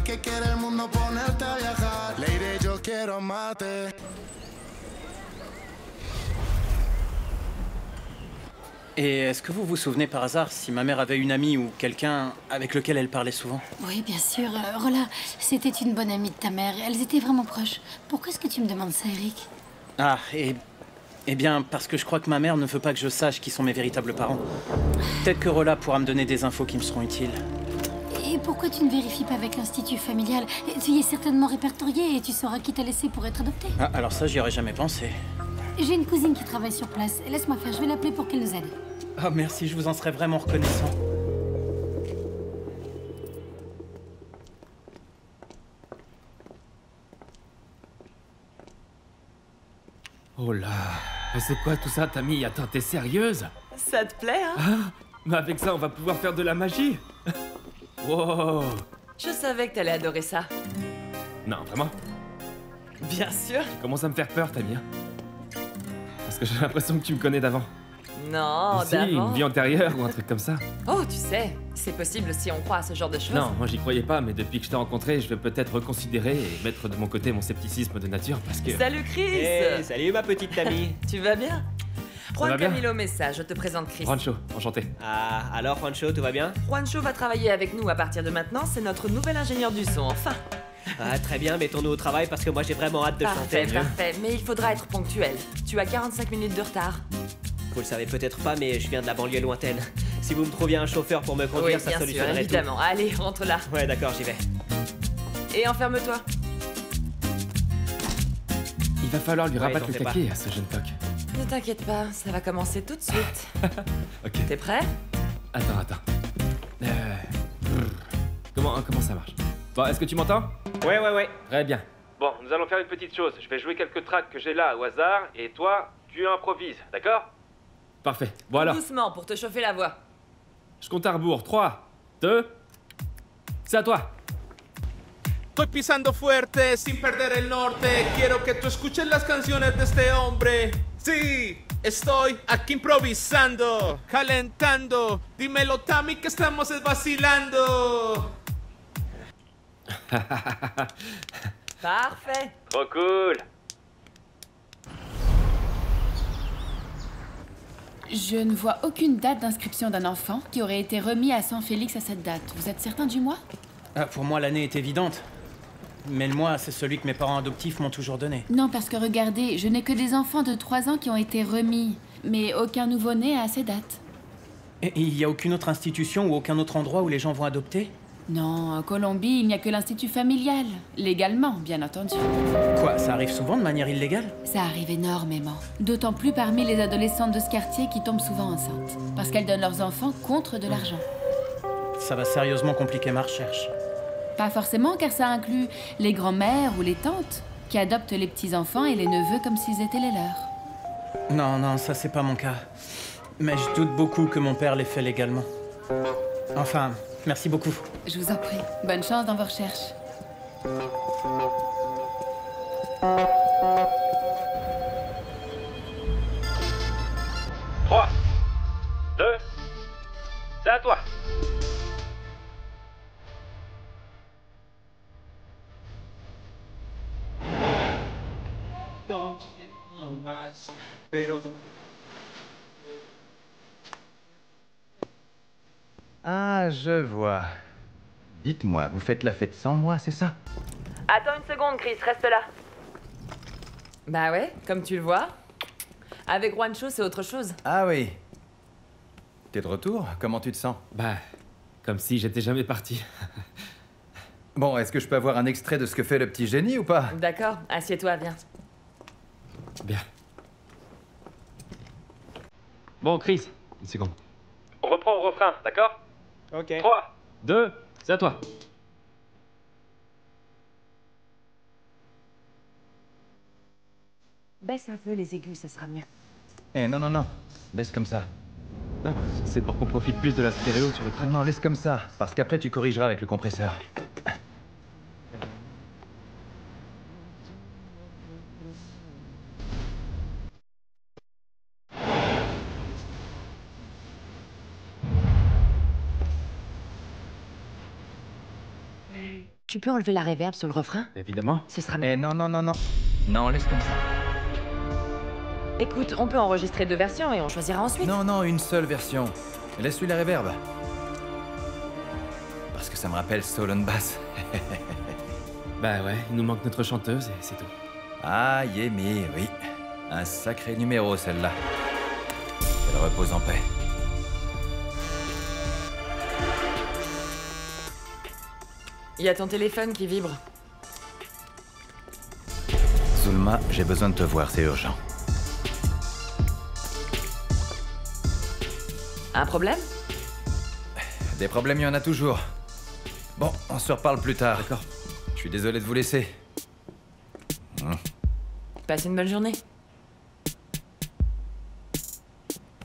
que quiere el mundo ponerte a viajar. Lady, yo quiero mate. Et est-ce que vous vous souvenez par hasard si ma mère avait une amie ou quelqu'un avec lequel elle parlait souvent? Oui, bien sûr. Rola, c'était une bonne amie de ta mère. Elles étaient vraiment proches. Pourquoi est-ce que tu me demandes ça, Eric? Ah, eh bien, parce que je crois que ma mère ne veut pas que je sache qui sont mes véritables parents. Peut-être que Rola pourra me donner des infos qui me seront utiles. Et pourquoi tu ne vérifies pas avec l'institut familial? Tu y es certainement répertorié et tu sauras qui t'a laissé pour être adopté. Ah, alors ça, j'y aurais jamais pensé. J'ai une cousine qui travaille sur place. Laisse-moi faire, je vais l'appeler pour qu'elle nous aide. Ah, merci, je vous en serais vraiment reconnaissant. Oh là, mais c'est quoi tout ça, Tammy? Attends, t'es sérieuse? Ça te plaît, hein? Ah, mais avec ça, on va pouvoir faire de la magie. Wow. Je savais que t'allais adorer ça. Non, vraiment? Bien sûr. Tu commences à me faire peur, Tammy. Parce que j'ai l'impression que tu me connais d'avant. Non, Si, une d'avant. vie antérieure ou un truc comme ça. Oh, tu sais, c'est possible si on croit à ce genre de choses. Non, moi j'y croyais pas, mais depuis que je t'ai rencontré, je vais peut-être reconsidérer et mettre de mon côté mon scepticisme de nature parce que... Salut Chris. Hey, salut ma petite Tammy. Tu vas bien? va Juan bien Camilo Mesa, je te présente Chris. Rancho, enchanté. Ah, alors Juancho, tout va bien? Juancho va travailler avec nous à partir de maintenant, c'est notre nouvel ingénieur du son, enfin. Ah, très bien, mettons-nous au travail parce que moi j'ai vraiment hâte de Parfait, chanter. parfait, mais il faudra être ponctuel. Tu as 45 minutes de retard. Vous le savez peut-être pas, mais je viens de la banlieue lointaine. Si vous me trouviez un chauffeur pour me conduire, Oui, ça bien sûr, solutionnerait évidemment. Allez, rentre là. tout. Ouais, d'accord, j'y vais. Et enferme-toi. Il va falloir lui Ouais, rabattre t'en le fais pas. taquet à ce jeune toc. Ne t'inquiète pas, ça va commencer tout de suite. Ok. T'es prêt? Attends. Comment ça marche? Bon, est-ce que tu m'entends? Ouais. Très bien. Bon, nous allons faire une petite chose. Je vais jouer quelques tracks que j'ai là au hasard, et toi, tu improvises, d'accord? Parfait. Bon alors, Doucement pour te chauffer la voix. je compte à rebours. 3, 2... C'est à toi. Estoy pisando fuerte sin perder el norte. Quiero que tú escuches las canciones de este hombre. Sí, estoy aquí improvisando, calentando. Dímelo, Tammy, que estamos vacilando. Parfait. Trop cool. Je ne vois aucune date d'inscription d'un enfant qui aurait été remis à San Félix à cette date. Vous êtes certain du mois? Ah, pour moi, l'année est évidente. Mais le mois, c'est celui que mes parents adoptifs m'ont toujours donné. Non, parce que regardez, je n'ai que des enfants de 3 ans qui ont été remis, mais aucun nouveau-né à ces dates. Et il n'y a aucune autre institution ou aucun autre endroit où les gens vont adopter? Non, en Colombie, il n'y a que l'institut familial. Légalement, bien entendu. Quoi, ça arrive souvent de manière illégale? Ça arrive énormément. D'autant plus parmi les adolescentes de ce quartier qui tombent souvent enceintes. Parce qu'elles donnent leurs enfants contre de l'argent. Ça va sérieusement compliquer ma recherche. Pas forcément, car ça inclut les grands-mères ou les tantes qui adoptent les petits-enfants et les neveux comme s'ils étaient les leurs. Non, ça c'est pas mon cas. Mais je doute beaucoup que mon père l'ait fait légalement. Enfin, merci beaucoup. Je vous en prie. Bonne chance dans vos recherches. 3, 2... C'est à toi. Ah, je vois. Dites-moi, vous faites la fête sans moi, c'est ça? Attends une seconde, Chris, reste là. Bah ouais, comme tu le vois. Avec Juancho, c'est autre chose. Ah oui. T'es de retour? Comment tu te sens? Bah, comme si j'étais jamais parti. Bon, est-ce que je peux avoir un extrait de ce que fait le petit génie ou pas? D'accord, assieds-toi, viens. Bien. Bon, Chris, une seconde. On reprend au refrain, d'accord? Ok. 3, 2, c'est à toi. Baisse un peu les aigus, ça sera mieux. Eh non. Laisse comme ça. Ah, c'est pour qu'on profite plus de la stéréo sur le track. Non, laisse comme ça, parce qu'après tu corrigeras avec le compresseur. Tu peux enlever la reverb sur le refrain? Évidemment. Ce sera... Non, non, non, non. Non, laisse comme ça. Écoute, on peut enregistrer 2 versions et on choisira ensuite. Non, non, une seule version. Laisse-lui la reverb. Parce que ça me rappelle Soul and Bass. Bah ouais, il nous manque notre chanteuse et c'est tout. Ah, Yemi, oui. Un sacré numéro, celle-là. Elle repose en paix. Il y a ton téléphone qui vibre. Zulma, j'ai besoin de te voir, c'est urgent. Un problème? Des problèmes, il y en a toujours. Bon, on se reparle plus tard. D'accord. Je suis désolé de vous laisser. Passe une bonne journée.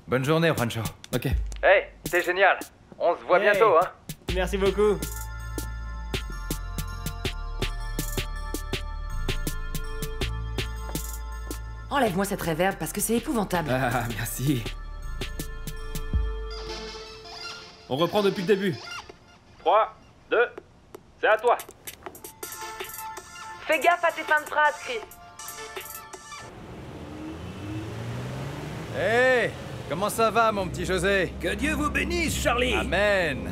Bonne journée, Juancho. Ok. Hey, c'est génial. On se voit bientôt, hein. Merci beaucoup. Enlève-moi cette reverb parce que c'est épouvantable. Ah, merci. On reprend depuis le début. 3, 2, c'est à toi. Fais gaffe à tes fins de phrase, Chris. Hey, comment ça va, mon petit José? Que Dieu vous bénisse, Charlie. Amen.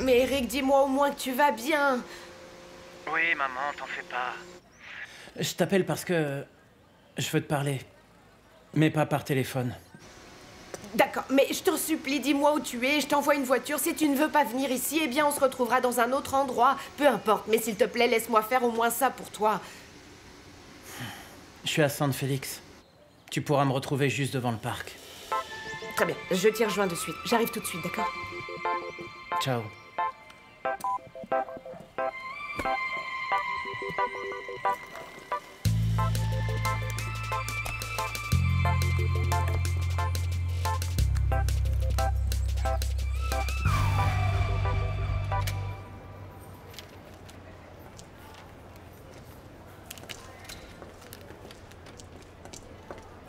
Mais Eric, dis-moi au moins que tu vas bien. Oui, maman, t'en fais pas. Je t'appelle parce que je veux te parler. Mais pas par téléphone. D'accord, mais je t'en supplie, dis-moi où tu es, je t'envoie une voiture. Si tu ne veux pas venir ici, eh bien on se retrouvera dans un autre endroit. Peu importe, mais s'il te plaît, laisse-moi faire au moins ça pour toi. Je suis à Saint-Félix. Tu pourras me retrouver juste devant le parc. Très bien, je t'y rejoins de suite. J'arrive tout de suite, d'accord? Ciao.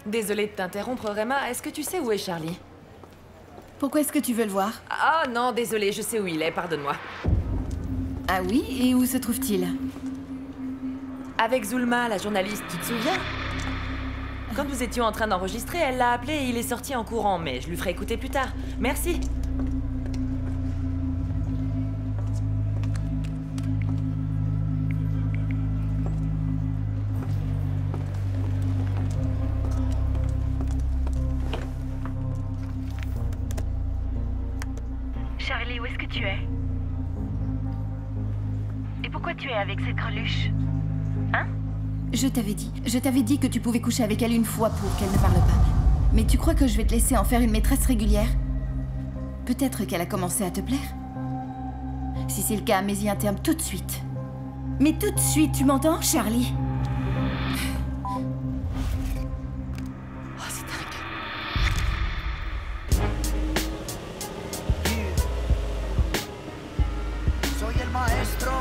Désolée de t'interrompre, Rema. Est-ce que tu sais où est Charlie? Pourquoi est-ce que tu veux le voir? Ah non, désolée, je sais où il est, pardonne-moi. Ah oui? Et où se trouve-t-il? Avec Zulma, la journaliste, tu te souviens? Quand nous étions en train d'enregistrer, elle l'a appelé et il est sorti en courant, mais je lui ferai écouter plus tard. Merci. Charlie, où est-ce que tu es? Et pourquoi tu es avec cette greluche? Hein? Je t'avais dit que tu pouvais coucher avec elle une fois pour qu'elle ne parle pas. Mais tu crois que je vais te laisser en faire une maîtresse régulière? Peut-être qu'elle a commencé à te plaire? Si c'est le cas, mets-y un terme tout de suite. Mais tout de suite, tu m'entends, Charlie? Oh, c'est dingue. Soy el maestro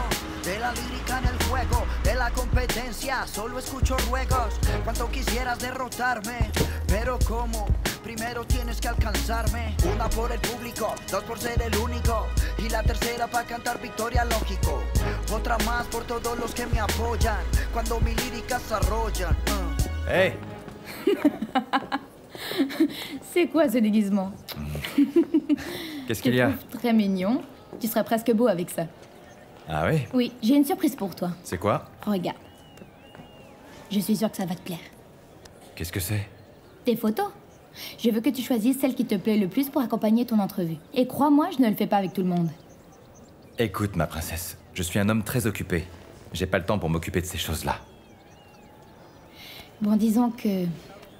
de la lírica en el juego, de la competencia, solo escucho ruegos. Cuanto quisieras derrotarme, pero ¿cómo? Primero tienes que alcanzarme. Una por el público, dos por ser el único, y la tercera para cantar victoria, lógico. Otra más por todos los que me apoyan cuando mi lírica se arrollan. Hey. C'est quoi ce déguisement? Qu'est-ce qu'il y a? Très mignon. Tu serais presque beau avec ça. Ah oui? Oui, j'ai une surprise pour toi. C'est quoi? Regarde. Je suis sûre que ça va te plaire. Qu'est-ce que c'est? Tes photos. Je veux que tu choisisses celle qui te plaît le plus pour accompagner ton entrevue. Et crois-moi, je ne le fais pas avec tout le monde. Écoute, ma princesse, je suis un homme très occupé. J'ai pas le temps pour m'occuper de ces choses-là. Bon, disons que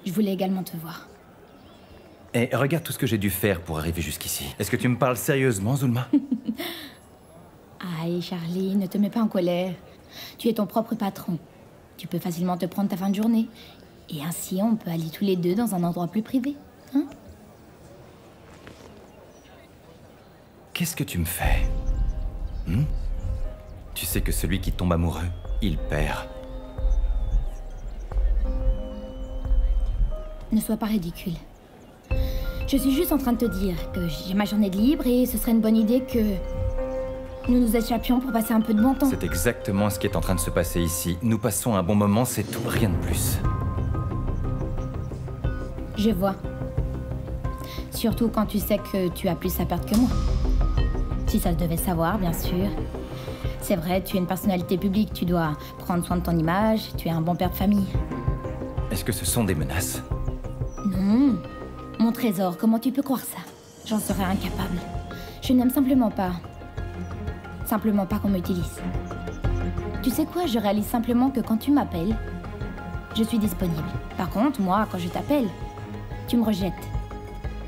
je voulais également te voir. Et regarde tout ce que j'ai dû faire pour arriver jusqu'ici. Est-ce que tu me parles sérieusement, Zulma? Aïe, Charlie, ne te mets pas en colère. Tu es ton propre patron. Tu peux facilement te prendre ta fin de journée. Et ainsi, on peut aller tous les deux dans un endroit plus privé. Hein? qu'est-ce que tu me fais? Tu sais que celui qui tombe amoureux, il perd. Ne sois pas ridicule. Je suis juste en train de te dire que j'ai ma journée de libre et ce serait une bonne idée que nous nous échappions pour passer un peu de bon temps. C'est exactement ce qui est en train de se passer ici. Nous passons un bon moment, c'est tout, rien de plus. Je vois. Surtout quand tu sais que tu as plus à perdre que moi. Si ça se devait savoir, bien sûr. C'est vrai, tu es une personnalité publique, tu dois prendre soin de ton image, tu es un bon père de famille. Est-ce que ce sont des menaces? Non. Mon trésor, comment tu peux croire ça? J'en serais incapable. Je n'aime simplement pas qu'on m'utilise. Tu sais quoi, je réalise simplement que quand tu m'appelles, je suis disponible. Par contre, moi, quand je t'appelle, tu me rejettes.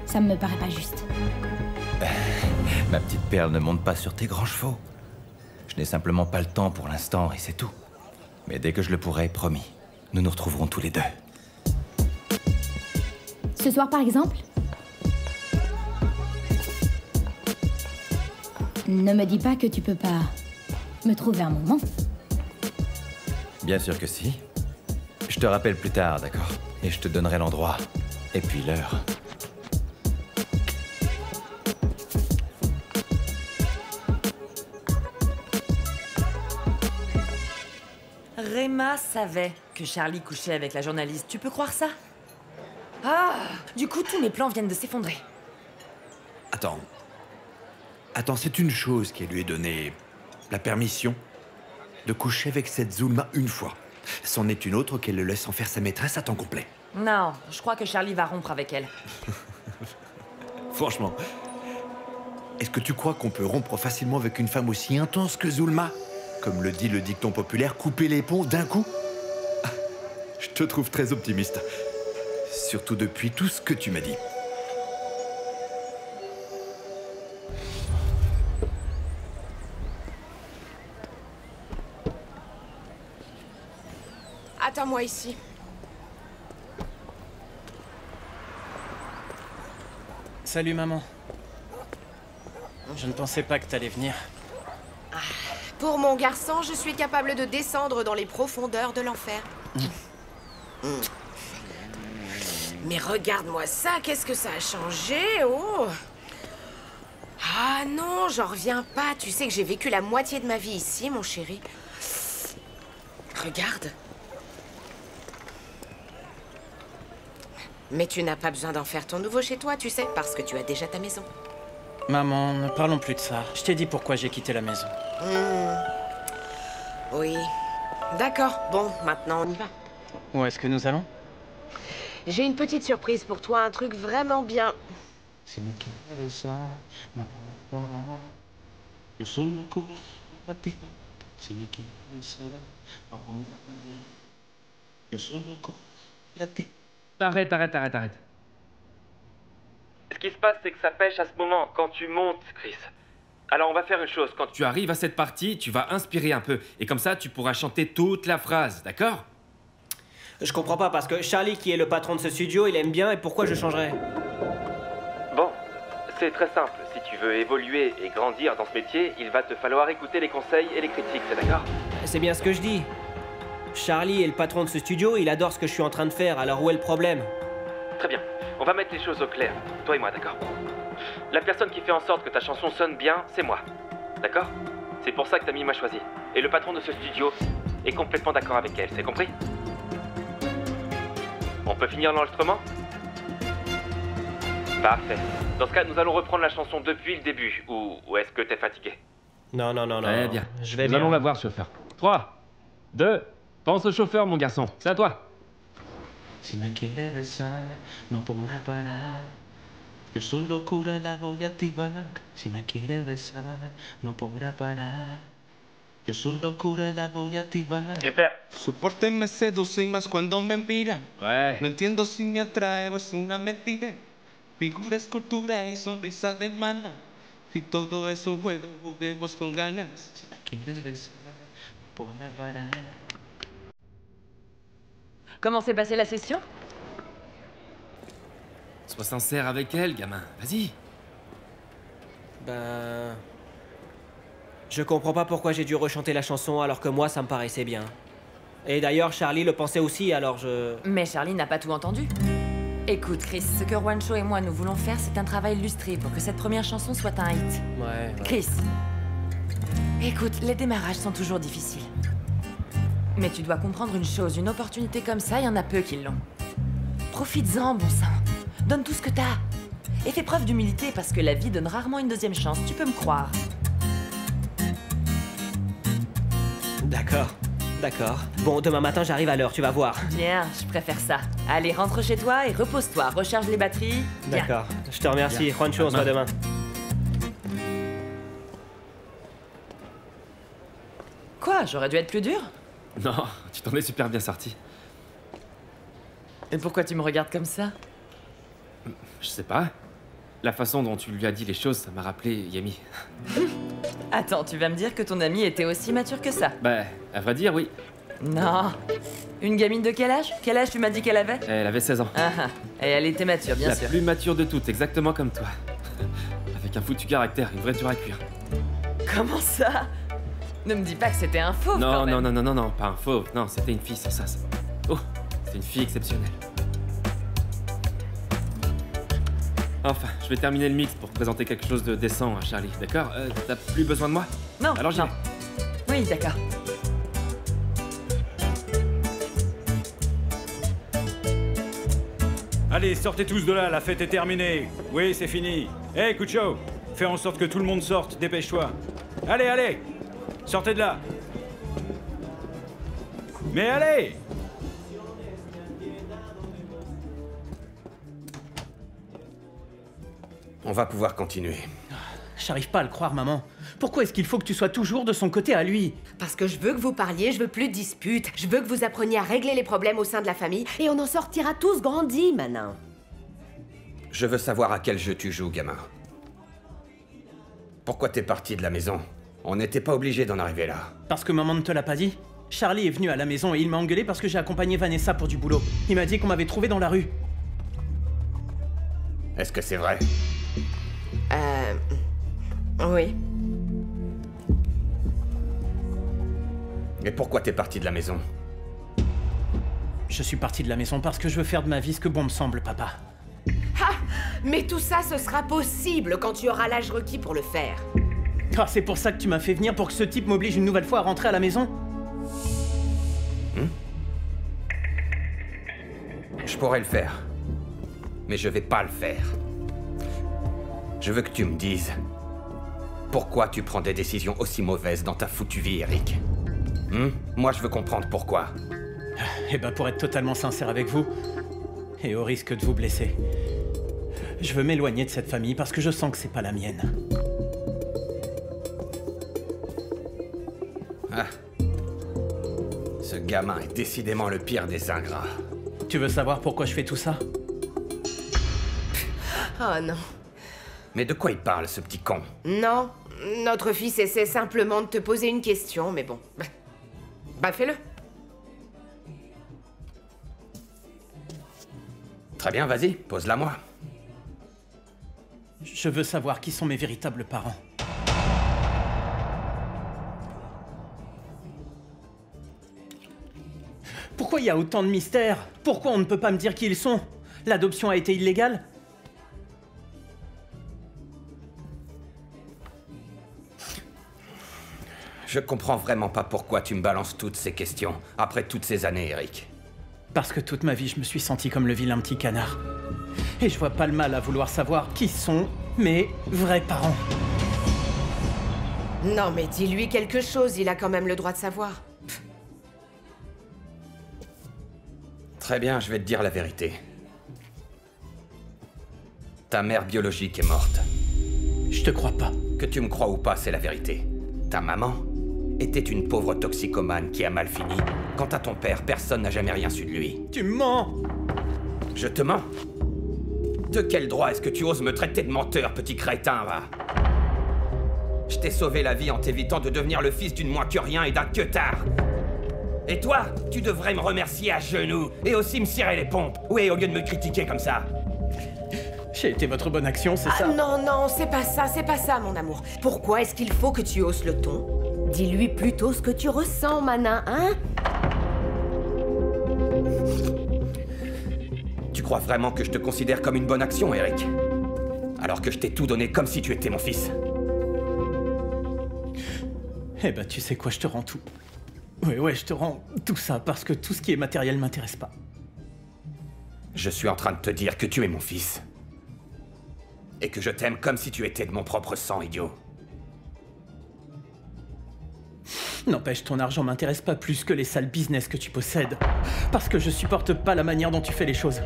Ça me paraît pas juste. Ma petite perle ne monte pas sur tes grands chevaux. Je n'ai simplement pas le temps pour l'instant et c'est tout. Mais dès que je le pourrai, promis, nous nous retrouverons tous les deux. Ce soir, par exemple? Ne me dis pas que tu peux pas me trouver un moment. Bien sûr que si. Je te rappelle plus tard, d'accord? Et je te donnerai l'endroit. Et puis l'heure. Rema savait que Charlie couchait avec la journaliste. Tu peux croire ça? Ah! Du coup, tous mes plans viennent de s'effondrer. Attends. Attends, c'est une chose qui lui ait donné la permission de coucher avec cette Zulma une fois. C'en est une autre qu'elle le laisse en faire sa maîtresse à temps complet. Non, je crois que Charlie va rompre avec elle. Franchement, est-ce que tu crois qu'on peut rompre facilement avec une femme aussi intense que Zulma? Comme le dit le dicton populaire, couper les ponts d'un coup? Je te trouve très optimiste. Surtout depuis tout ce que tu m'as dit. Attends-moi ici. Salut maman. Je ne pensais pas que t'allais venir. Pour mon garçon, je suis capable de descendre dans les profondeurs de l'enfer. Mais regarde-moi ça, qu'est-ce que ça a changé, oh! Ah non, j'en reviens pas. Tu sais que j'ai vécu la moitié de ma vie ici, mon chéri. Regarde. Mais tu n'as pas besoin d'en faire ton nouveau chez toi, tu sais, parce que tu as déjà ta maison. Maman, ne parlons plus de ça. Je t'ai dit pourquoi j'ai quitté la maison. Oui. D'accord, bon, maintenant on y va. Où est-ce que nous allons? J'ai une petite surprise pour toi, un truc vraiment bien. Arrête. Ce qui se passe, c'est que ça pêche à ce moment, quand tu montes, Chris. Alors on va faire une chose, quand tu arrives à cette partie, tu vas inspirer un peu. Et comme ça, tu pourras chanter toute la phrase, d'accord? Je comprends pas, parce que Charlie, qui est le patron de ce studio, il aime bien, et pourquoi je changerais? Bon, c'est très simple. Si tu veux évoluer et grandir dans ce métier, il va te falloir écouter les conseils et les critiques, c'est d'accord? C'est bien ce que je dis. Charlie est le patron de ce studio, il adore ce que je suis en train de faire, alors où est le problème? Très bien. On va mettre les choses au clair, toi et moi, d'accord? La personne qui fait en sorte que ta chanson sonne bien, c'est moi. D'accord? C'est pour ça que Tammy m'a choisi. Et le patron de ce studio est complètement d'accord avec elle, c'est compris? On peut finir l'enregistrement? Parfait. Dans ce cas, nous allons reprendre la chanson depuis le début. Ou est-ce que t'es fatigué? Non. Très bien. Je vais Nous bien. allons la voir, chauffeur. 3, 2, pense au chauffeur, mon garçon. C'est à toi. Si me quieres besar, no podrá parar. Yo su locura la voy a activar. Si me quieres besar, no podrá parar. Yo su locura la voy a activar. Su porte me seduce más cuando me mira. Ouais. No entiendo si me atrae o es una mentira. Figura, escultura y sonrisa de mana. Si todo es un juego, juguemos con ganas. Si me quieres besar, no podrá parar. Comment s'est passée la session? Sois sincère avec elle, gamin. Vas-y. Ben... Je comprends pas pourquoi j'ai dû rechanter la chanson alors que moi, ça me paraissait bien. Et d'ailleurs, Charlie le pensait aussi, alors je... Mais Charlie n'a pas tout entendu. Écoute, Chris, ce que Juancho et moi nous voulons faire, c'est un travail lustré pour que cette première chanson soit un hit. Ouais. Chris, écoute, les démarrages sont toujours difficiles. Mais tu dois comprendre une chose, une opportunité comme ça, il y en a peu qui l'ont. Profites-en, bon sang. Donne tout ce que t'as. Et fais preuve d'humilité parce que la vie donne rarement une deuxième chance, tu peux me croire. D'accord, d'accord. Bon, demain matin, j'arrive à l'heure, tu vas voir. Bien, je préfère ça. Allez, rentre chez toi et repose-toi, recharge les batteries. Bien. D'accord, je te remercie. Juancho, on se voit demain. Quoi, j'aurais dû être plus dur? Non, tu t'en es super bien sorti. Et pourquoi tu me regardes comme ça? Je sais pas. La façon dont tu lui as dit les choses, ça m'a rappelé Yami. Attends, tu vas me dire que ton amie était aussi mature que ça? Bah, à vrai dire, oui. Non. Une gamine de quel âge? Quel âge tu m'as dit qu'elle avait? Elle avait 16 ans. Ah ah. Et elle était mature, bien sûr. La plus mature de toutes, exactement comme toi. Avec un foutu caractère, une vraie dure à cuire. Comment ça? Ne me dis pas que c'était un fauve, Non, quand même. non, pas un fauve. Non, c'était une fille sans ça. Oh, c'était une fille exceptionnelle. Enfin, je vais terminer le mix pour présenter quelque chose de décent à Charlie, d'accord? T'as plus besoin de moi? Non. Alors j'y vais. Oui, d'accord. Allez, sortez tous de là, la fête est terminée. Oui, c'est fini. Hé, Cucho, fais en sorte que tout le monde sorte, dépêche-toi. Allez, allez, sortez de là. Mais allez! On va pouvoir continuer. J'arrive pas à le croire, maman. Pourquoi est-ce qu'il faut que tu sois toujours de son côté à lui? Parce que je veux que vous parliez, je veux plus de disputes. Je veux que vous appreniez à régler les problèmes au sein de la famille et on en sortira tous grandis maintenant. Je veux savoir à quel jeu tu joues, gamin. Pourquoi t'es parti de la maison? On n'était pas obligé d'en arriver là. Parce que maman ne te l'a pas dit? Charlie est venu à la maison et il m'a engueulé parce que j'ai accompagné Vanessa pour du boulot. Il m'a dit qu'on m'avait trouvé dans la rue. Est-ce que c'est vrai? Oui. Et pourquoi t'es parti de la maison? Je suis parti de la maison parce que je veux faire de ma vie ce que bon me semble, papa. Ah! Mais tout ça, ce sera possible quand tu auras l'âge requis pour le faire. Ah, c'est pour ça que tu m'as fait venir, pour que ce type m'oblige une nouvelle fois à rentrer à la maison? Je pourrais le faire. Mais je vais pas le faire. Je veux que tu me dises... Pourquoi tu prends des décisions aussi mauvaises dans ta foutue vie, Eric? Moi, je veux comprendre pourquoi. Eh ben, pour être totalement sincère avec vous, et au risque de vous blesser, je veux m'éloigner de cette famille parce que je sens que c'est pas la mienne. Ah. Ce gamin est décidément le pire des ingrats. Tu veux savoir pourquoi je fais tout ça? Oh non. Mais de quoi il parle, ce petit con? Non, notre fils essaie simplement de te poser une question, mais bon. Bah fais-le. Très bien, vas-y, pose-la moi. Je veux savoir qui sont mes véritables parents. Pourquoi il y a autant de mystères? Pourquoi on ne peut pas me dire qui ils sont? L'adoption a été illégale? Je comprends vraiment pas pourquoi tu me balances toutes ces questions, après toutes ces années, Eric. Parce que toute ma vie, je me suis senti comme le vilain petit canard. Et je vois pas le mal à vouloir savoir qui sont mes vrais parents. Non, mais dis-lui quelque chose, il a quand même le droit de savoir. Très bien, je vais te dire la vérité. Ta mère biologique est morte. Je te crois pas. Que tu me crois ou pas, c'est la vérité. Ta maman était une pauvre toxicomane qui a mal fini. Quant à ton père, personne n'a jamais rien su de lui. Tu mens! Je te mens? De quel droit est-ce que tu oses me traiter de menteur, petit crétin, va? Je t'ai sauvé la vie en t'évitant de devenir le fils d'une moins que rien et d'un queutard. Et toi, tu devrais me remercier à genoux et aussi me cirer les pompes. Oui, au lieu de me critiquer comme ça. J'ai été votre bonne action, c'est ça? Non, non, c'est pas ça, mon amour. Pourquoi est-ce qu'il faut que tu hausses le ton? Dis-lui plutôt ce que tu ressens, Manin, hein? Tu crois vraiment que je te considère comme une bonne action, Eric? Alors que je t'ai tout donné comme si tu étais mon fils. Eh ben, tu sais quoi, je te rends tout. Ouais, je te rends tout ça, parce que tout ce qui est matériel m'intéresse pas. Je suis en train de te dire que tu es mon fils. Et que je t'aime comme si tu étais de mon propre sang, idiot. N'empêche, ton argent m'intéresse pas plus que les sales business que tu possèdes. Parce que je supporte pas la manière dont tu fais les choses.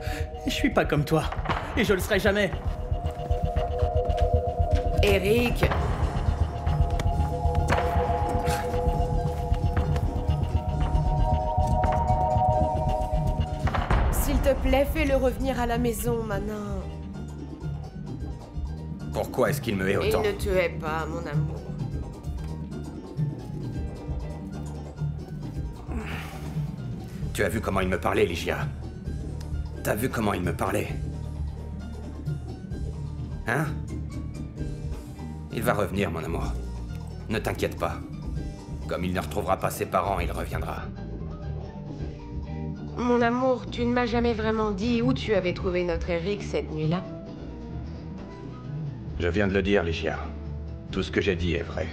Et je suis pas comme toi. Et je le serai jamais. Eric. S'il te plaît, fais-le revenir à la maison, Manin. Pourquoi est-ce qu'il me hait autant? Il ne te hait pas, mon amour. Tu as vu comment il me parlait, Ligia? T'as vu comment il me parlait? Hein? Il va revenir, mon amour. Ne t'inquiète pas. Comme il ne retrouvera pas ses parents, il reviendra. Mon amour, tu ne m'as jamais vraiment dit où tu avais trouvé notre Eric cette nuit-là. Je viens de le dire, Ligia. Tout ce que j'ai dit est vrai.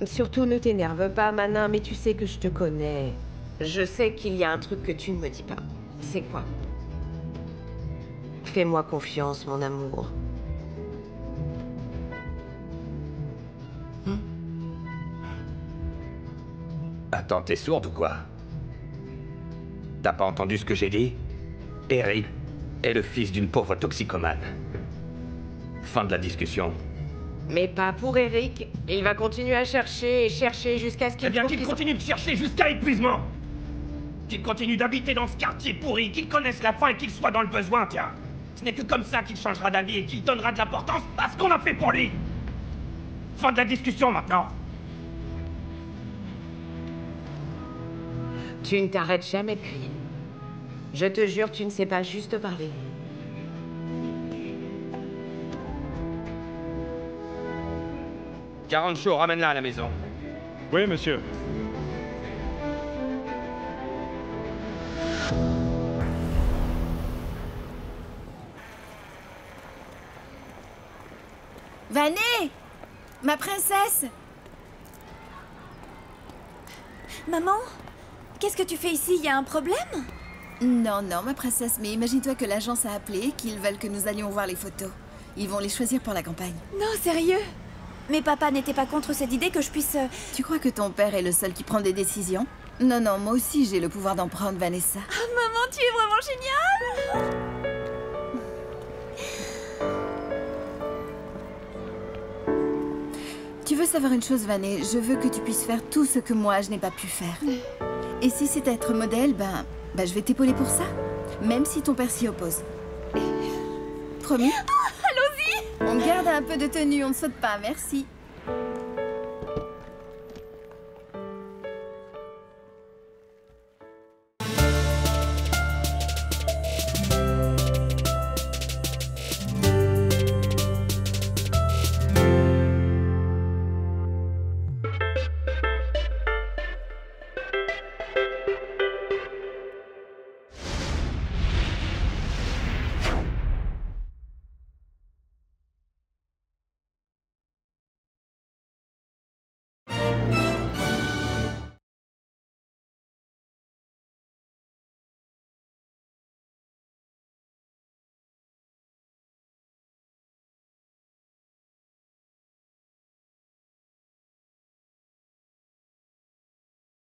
Surtout ne t'énerve pas, Manin, mais tu sais que je te connais. Je sais qu'il y a un truc que tu ne me dis pas. C'est quoi? Fais-moi confiance, mon amour. Attends, t'es sourde ou quoi? T'as pas entendu ce que j'ai dit? Eric est le fils d'une pauvre toxicomane. Fin de la discussion. Mais pas pour Eric. Il va continuer à chercher et chercher jusqu'à ce qu'il... Eh bien qu'il continue de chercher jusqu'à épuisement. Qu'il continue d'habiter dans ce quartier pourri, qu'il connaisse la faim et qu'il soit dans le besoin, tiens. Ce n'est que comme ça qu'il changera d'avis et qu'il donnera de l'importance à ce qu'on a fait pour lui. Fin de la discussion maintenant. Tu ne t'arrêtes jamais de crier. Je te jure, tu ne sais pas juste parler. Carancho, ramène-la à la maison. Oui, monsieur. Vané! Ma princesse! Maman? Qu'est-ce que tu fais ici? Il y a un problème? Non, ma princesse, mais imagine-toi que l'agence a appelé et qu'ils veulent que nous allions voir les photos. Ils vont les choisir pour la campagne. Non, sérieux? Mais papa n'était pas contre cette idée que je puisse... Tu crois que ton père est le seul qui prend des décisions? Non, moi aussi j'ai le pouvoir d'en prendre, Vanessa. Oh, maman, tu es vraiment géniale! Tu veux savoir une chose, Vané? Je veux que tu puisses faire tout ce que moi, je n'ai pas pu faire. Et si c'est être modèle, ben je vais t'épauler pour ça. Même si ton père s'y oppose. Promis? Allons-y! On garde un peu de tenue, on ne saute pas, merci.